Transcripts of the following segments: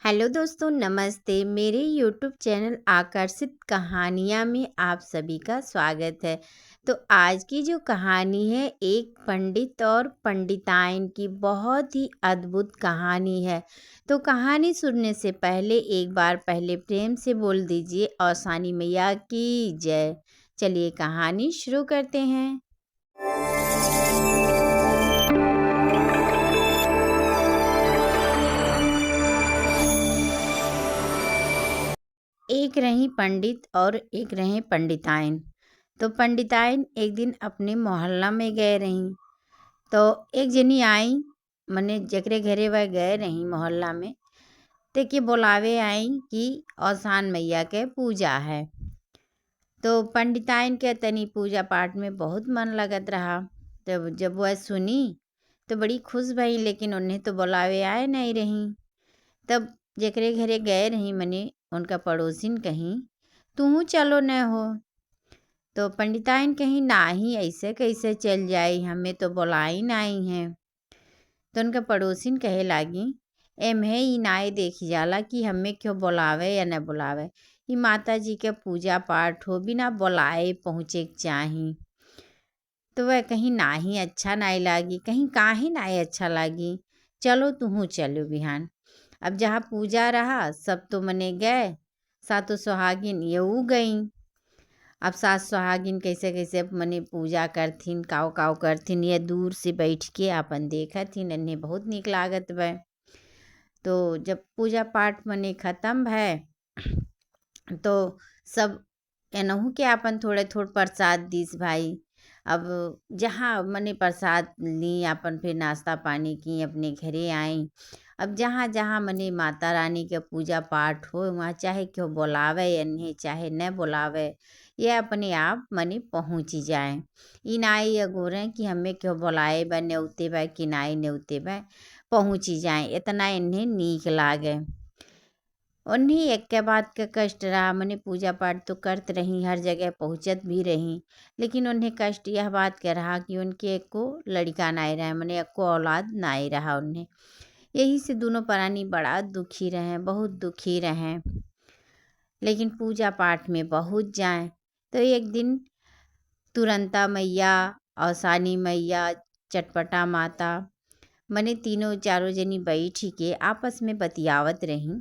Hello दोस्तों, नमस्ते। मेरे यूट्यूब चैनल आकर्षित कहानियाँ में आप सभी का स्वागत है। तो आज की जो कहानी है एक पंडित और पंडिताइन की बहुत ही अद्भुत कहानी है। तो कहानी सुनने से पहले एक बार पहले प्रेम से बोल दीजिए औसानी मैया की जय। चलिए कहानी शुरू करते हैं। एक रही पंडित और एक रहे पंडिताइन। तो पंडिताइन एक दिन अपने मोहल्ला में गए रहीं। तो एक जनी आई, मने जकरे घरे वह गए रहीं मोहल्ला में, ते के बुलावे आई कि औसान मैया के पूजा है। तो पंडिताइन के तनी पूजा पाठ में बहुत मन लगत रहा। तब जब वह सुनी तो बड़ी खुश भई, लेकिन उन्हें तो बुलावे आए नहीं रहीं। तब जेकरे घरे गए रही मने उनका पड़ोसिन कहीं, तू चलो न हो। तो पंडिताइन कहीं नाही, ऐसे कैसे चल जाई, हमें तो बुलाई नहीं है। तो उनका पड़ोसिन कहे लागी, एम्हे ई नाय देखी जाला कि हमें क्यों बुलावे या न बुलावे। ई माता जी के पूजा पाठ हो, बिना बुलाए पहुँचे के चाही। तो वह कहीं नाही अच्छा नहीं लागी, कहीं काहे नाही अच्छा लागी, चलो तू चलो बिहान। अब जहाँ पूजा रहा सब तो मने गए, सातों सुहागिन यऊ गईं। अब सास सुहागिन कैसे कैसे मने पूजा करथिन, काव काव करथिन, ये दूर से बैठ के अपन देखथिन, इन्हें बहुत नीक लागत बा। तो जब पूजा पाठ मने ख़त्म भय तो सब एनहु के अपन थोड़े थोड़ प्रसाद दीस भाई। अब जहाँ मने प्रसाद ली अपन, फिर नाश्ता पानी की अपने घरे आई। अब जहाँ जहाँ मने माता रानी के पूजा पाठ हो, वहाँ चाहे क्यों बुलावे इन्हें चाहे न बुलावे, ये अपने आप मने पहुँच जाए। ई नाई अगोरें कि हमें क्यों बुलाए बा, न्योते बा कि नाई न्योते बा, पहुँच जाए, इतना इन्हें नीक लागे। उन्हीं एक के बाद का कष्ट रहा, मने पूजा पाठ तो करत रही, हर जगह पहुँचत भी रही, लेकिन उन्हें कष्ट यह बात का रहा कि उनके एको लड़का नहीं रहा, मने एको औलाद नहीं रहा उन्हें। यही से दोनों प्राणी बड़ा दुखी रहे, बहुत दुखी रहे, लेकिन पूजा पाठ में बहुत जाए। तो एक दिन तुरंता मैया, औसानी मैया, चटपटा माता, मने तीनों चारों जनी बैठी के आपस में बतियावत रहीं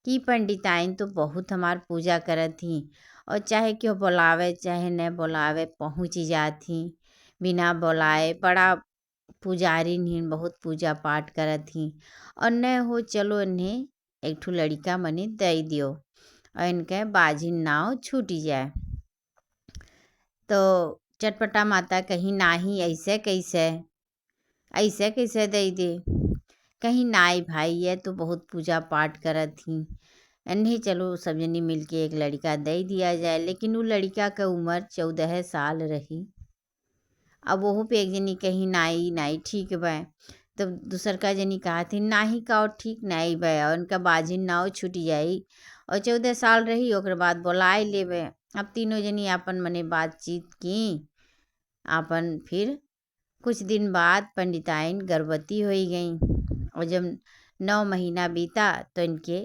कि पंडिताइन तो बहुत हमार पूजा करत थी, और चाहे क्यों बुलावे चाहे न बुलावे पहुँच जाती बिना बुलाए। बड़ा पुजारी नहीं, बहुत पूजा पाठ करत थी, और न हो चलो इन्हें एक ठो लड़का मने दे दियो और इनके बाजिन नाव छूटी जाए। तो चटपटा माता कहीं नाही, ऐसे कैसे, ऐसे कैसे दे दे, कहीं नाई भाई ये तो बहुत पूजा पाठ करत थी, इन्हें चलो सब जनी मिल के एक लड़का दे दिया जाए। लेकिन वो लड़का का उम्र 14 साल रही। अब वह पे एक जनी कहीं नाई नाई ठीक बा, तो दूसर का जनी कहा थी नाही का और ठीक नहीं बा, और उनका बाजिन नाव छूट जाई, और 14 साल रही ओकर बाद बुलाए लेवे। अब तीनों जनी आपन मने बातचीत की आपन। फिर कुछ दिन बाद पंडिताइन गर्भवती हो गई, और जब 9 महीना बीता तो इनके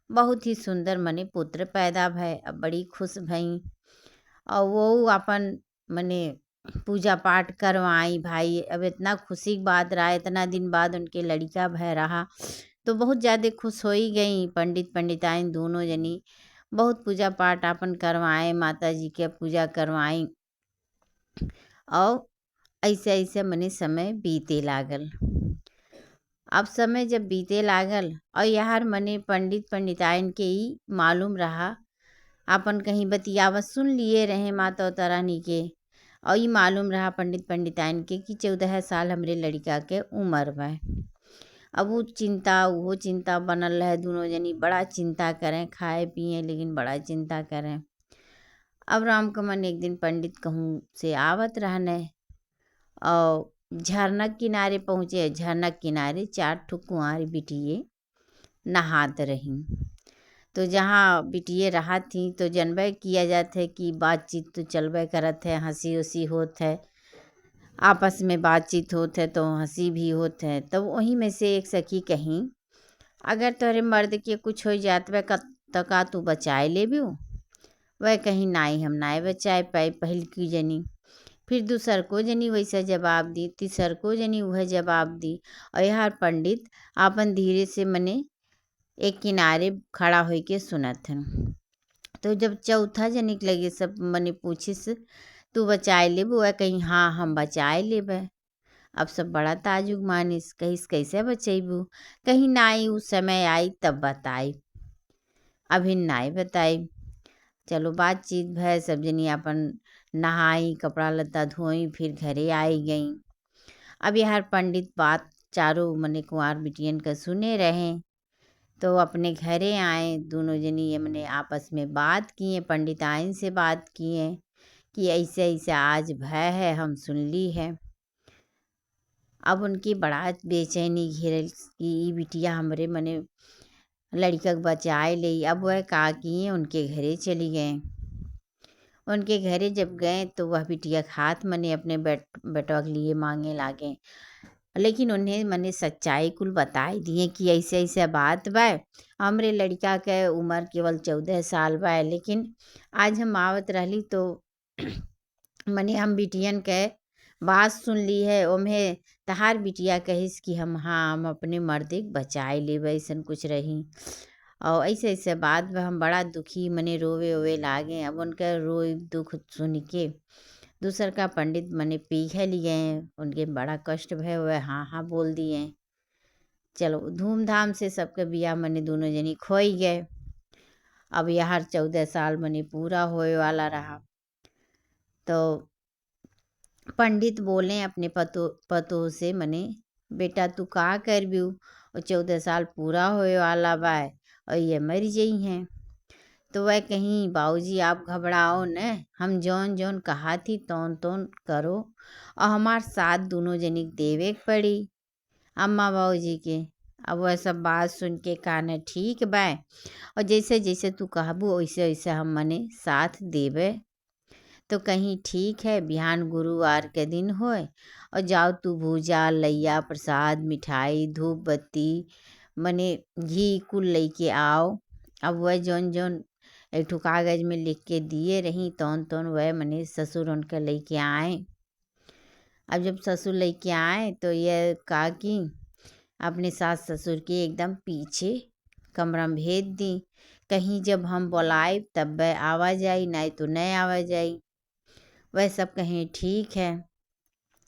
बहुत ही सुंदर मने पुत्र पैदा भय। अब बड़ी खुश भई, और वो अपन मने पूजा पाठ करवाई भाई। अब इतना खुशी की बात रहा, इतना दिन बाद उनके लड़का भय रहा, तो बहुत ज़्यादा खुश हो ही गई। पंडित पंडिताइन दोनों जनी बहुत पूजा पाठ अपन करवाएं, माता जी के पूजा करवाई, और ऐसे ऐसे मने समय बीते लागल। अब समय जब बीते लागल और यार मने पंडित पंडिताइन के ही मालूम रहा, अपन कहीं बतियावत सुन लिए रहे माता उता रानी के, और ये मालूम रहा पंडित पंडिताइन के कि 14 साल हमरे लड़का के उम्र बा। अब वो चिंता बनल रहे, दोनों जनी बड़ा चिंता करें, खाए पिए लेकिन बड़ा चिंता करें। अब राम का मन एक दिन पंडित कहूँ से आवत रहने, और झरना किनारे पहुँचे। झरना किनारे 4 ठो कुंवारी बिटिये नहात रहीं। तो जहाँ बिटिये रहा थी तो जनबे किया जात है कि बातचीत तो चलबे करत है, हंसी उसी होत है, आपस में बातचीत होत है तो हंसी भी होत है। तब वहीं में से एक सखी कहीं अगर तोहरे मर्द के कुछ हो जात बा तो का तू बचाए लेबू। वह कहीं नाई हम नाय बचाए पाई पहल की जनी। फिर दूसर को जनी वैसा जवाब दी, तीसर को जनी वह जवाब दी। और यार पंडित आपन धीरे से मने एक किनारे खड़ा होई के सुनत हन। तो जब चौथा जनिक लगे सब मने पूछिस तू बचाए लेबू, वह कहीं हाँ हम बचाए लेब। अब सब बड़ा ताजुब मानिस, कहिस कैसे बचैबू। कहीं नाई उस समय आई तब बताई, अभी नाई बताई। चलो बातचीत भय, सब जनी अपन नहाई, कपड़ा लत्ता धोई, फिर घरे आई गई। अब यार पंडित बात चारों मने कुंवार बिटियन का सुने रहे, तो अपने घरे आए। दोनों जनी ये मने आपस में बात किए, पंडिताइन से बात किए कि ऐसे ऐसे आज भय है, हम सुन ली है। अब उनकी बड़ा बेचैनी घेरल कि ई बिटिया हमरे मने लड़का के बचाए ले। अब वह का किए उनके घरे चली गए। उनके घरे जब गए तो वह बिटिया हाथ मने अपने बेटवा के लिए मांगे लागे, लेकिन उन्हें मने सच्चाई कुल बताई दिए कि ऐसे ऐसे बात बा। हमरे लड़का के उम्र केवल 14 साल बा, लेकिन आज हम आवत रहली तो मने हम बिटियन के बात सुन ली है। ओम्हे तहार बिटिया कहिस कि हम अपने मर्दे के बचाए लेब, ऐसन कुछ रही। और ऐसे ऐसे बात बा, हम बड़ा दुखी मने रोवे ओवे लागे। अब उनका रोई दुख सुन के दूसर का पंडित मने पीछे लिए, उनके बड़ा कष्ट भय हुए, हाँ हाँ बोल दिए। चलो धूमधाम से सबके बिया मने दोनों जनी खोई गए। अब यार 14 साल मने पूरा होए वाला रहा। तो पंडित बोले अपने पतो से मने बेटा तू का करबू, और 14 साल पूरा होए वाला बा और ये मर जई हैं। तो वह कहीं बाबूजी आप घबराओ न, हम जौन जौन कहा थी तौन तौन करो, और हमार साथ दोनों जनी देवे के पड़ी अम्मा बाबूजी के। अब वह सब बात सुन के कान ठीक बा, और जैसे जैसे तू कहबू वैसे वैसे हम मने साथ देवे। तो कहीं ठीक है, बिहान गुरुवार के दिन होए और जाओ तू भूजा लैया प्रसाद मिठाई धूप बत्ती मने घी कुल लेके आओ। अब वह जौन जौन एक ठो कागज में लिख के दिए रही तौन तौन वह मने ससुर उनका लेके आए। अब जब ससुर लेके आए तो यह कहा कि अपने सास ससुर के एकदम पीछे कमरा में भेज दी, कहीं जब हम बुलाए तब वह आवा जाई, नहीं तो नहीं आवा जाई। वह सब कहें ठीक है।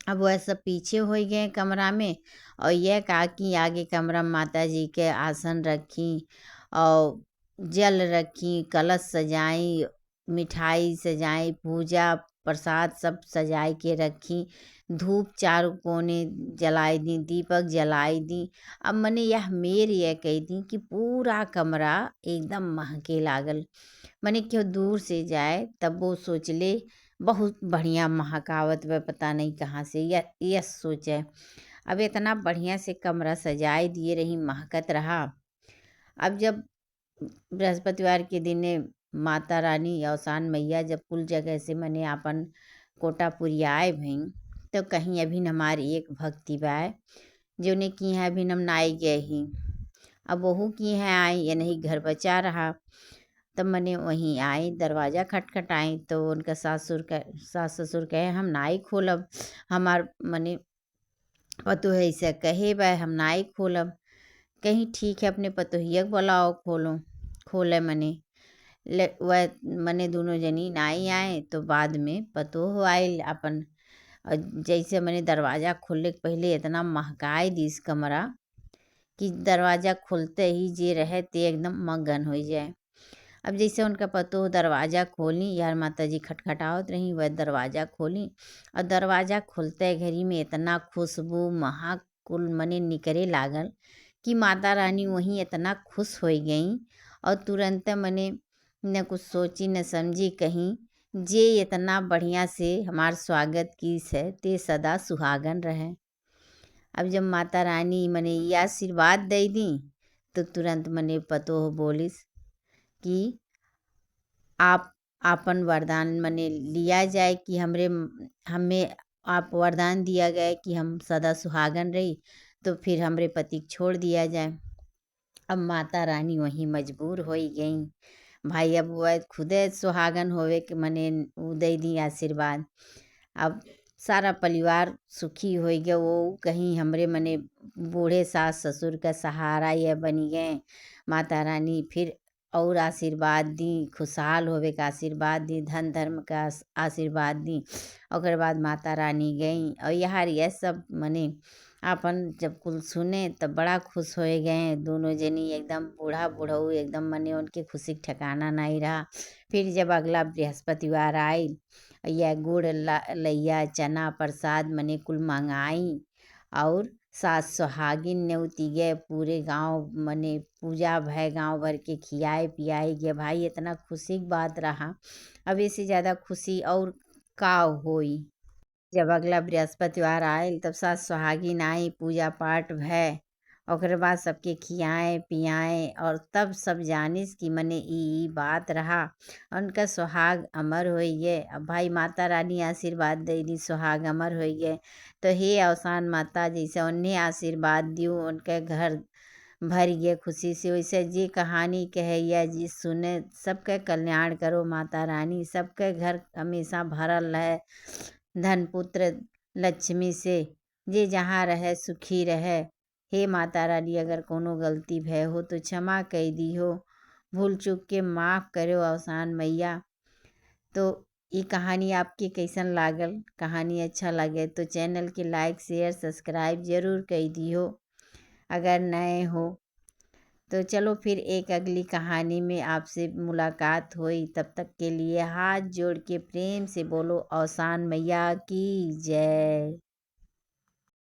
अब वह सब पीछे हो गए कमरा में, और यह कहा कि आगे कमरा में माता जी के आसन रखी और जल रखी, कलश सजाई, मिठाई सजाई, पूजा प्रसाद सब सजाई के रखी, धूप चारों कोने जलाई दी, दीपक जलाई दी। अब मने यह मेर यह कह दी कि पूरा कमरा एकदम महके लागल। मने क्यों दूर से जाए तब वो सोच ले बहुत बढ़िया महकावत वह, पता नहीं कहाँ से यह सोचे। अब इतना बढ़िया से कमरा सजाए दिए रही, महकत रहा। अब जब बृहस्पतिवार के दिन माता रानी अवसान मैया जब कुल जगह से मने आपन कोटा पुरियाए भई, तो कहीं अभी हमारी एक भक्ति बाय जो ने की है अभी हम नाई गए ही। अब वहू की है आई, ये नहीं घर बचा रहा। तब मैंने वहीं आई, दरवाज़ा खटखटाई तो उनका सास ससुर कहे हम नाई खोलब, हमार मने पतोह ऐसा कहे बा हम नाई खोलब। कहीं ठीक है अपने पतोहिया के बुलाओ खोले मने वह मने दोनों जनी नाई आए। तो बाद में पतोह आयल अपन, और जैसे मैंने दरवाज़ा खोलने के पहले इतना महकाए दी इस कमरा कि दरवाज़ा खुलते ही जे रहे ते एकदम मगन हो जाए। अब जैसे उनका पतोह दरवाज़ा खोली, यार माता जी खटखटावत रही, वह दरवाज़ा खोली और दरवाज़ा खुलते घड़ी में इतना खुशबू महक कुल मने निकरे लागल कि माता रानी वहीं इतना खुश हो गई। और तुरंत मने न कुछ सोची न समझी, कहीं जे इतना बढ़िया से हमार स्वागत की से ते सदा सुहागन रहे। अब जब माता रानी मने ये आशीर्वाद दे दी तो तुरंत मने पतोह बोलिस कि आप आपन वरदान मने लिया जाए कि हमें आप वरदान दिया गया कि हम सदा सुहागन रही, तो फिर हमरे पति को छोड़ दिया जाए। अब माता रानी वहीं मजबूर होई गई। भाई अब वह खुदे सुहागन होवे के मने उ दे दी आशीर्वाद। अब सारा परिवार सुखी हो गया। वो कहीं हमरे मने बूढ़े सास ससुर का सहारा ये बनी गए। माता रानी फिर और आशीर्वाद दी, खुशहाल होवे का आशीर्वाद दी, धन धर्म का आशीर्वाद दी। ओकर बाद माता रानी गई और यार यह सब मने आपन जब कुल सुने तब बड़ा खुश होए गए दोनों जनी। एकदम बूढ़ा बूढ़ऊ एकदम मने उनके खुशी के ठिकाना नहीं रहा। फिर जब अगला बृहस्पतिवार आई, यह गुड़ लैया चना प्रसाद मने कुल मंगाई और सास सुहागिन न्योती गए। पूरे गांव मने पूजा भय, गांव भर के खियाए पियाए गए। भाई इतना खुशी की बात रहा। अब इससे ज़्यादा खुशी और का होई। जब अगला बृहस्पतिवार आयल तब सास सुहागिन आई, पूजा पाठ भय। ओकरे बाद सबके खियाए पियाए और तब सब जानिस कि मने ई बात रहा। उनका सुहाग अमर होई गए। अब भाई माता रानी आशीर्वाद दे दी, सुहाग अमर होई गए। तो हे अवसान माता जैसे उन्हें आशीर्वाद दियो उनके घर भर गए खुशी से, वैसे जी कहानी कहैया जी सुने सबके कल्याण करो माता रानी। सबके घर हमेशा भरल रहे धन पुत्र लक्ष्मी से। जे जहाँ रहे सुखी रहे। हे माता रानी अगर कोनो गलती भय हो तो क्षमा कह दी हो, भूल चूक के माफ़ करो अवसान मैया। तो ये कहानी आपके कैसन लागल? कहानी अच्छा लगे तो चैनल के लाइक शेयर सब्सक्राइब ज़रूर कर दी हो अगर नए हो। तो चलो फिर एक अगली कहानी में आपसे मुलाकात हुई। तब तक के लिए हाथ जोड़ के प्रेम से बोलो अवसान मैया की जय।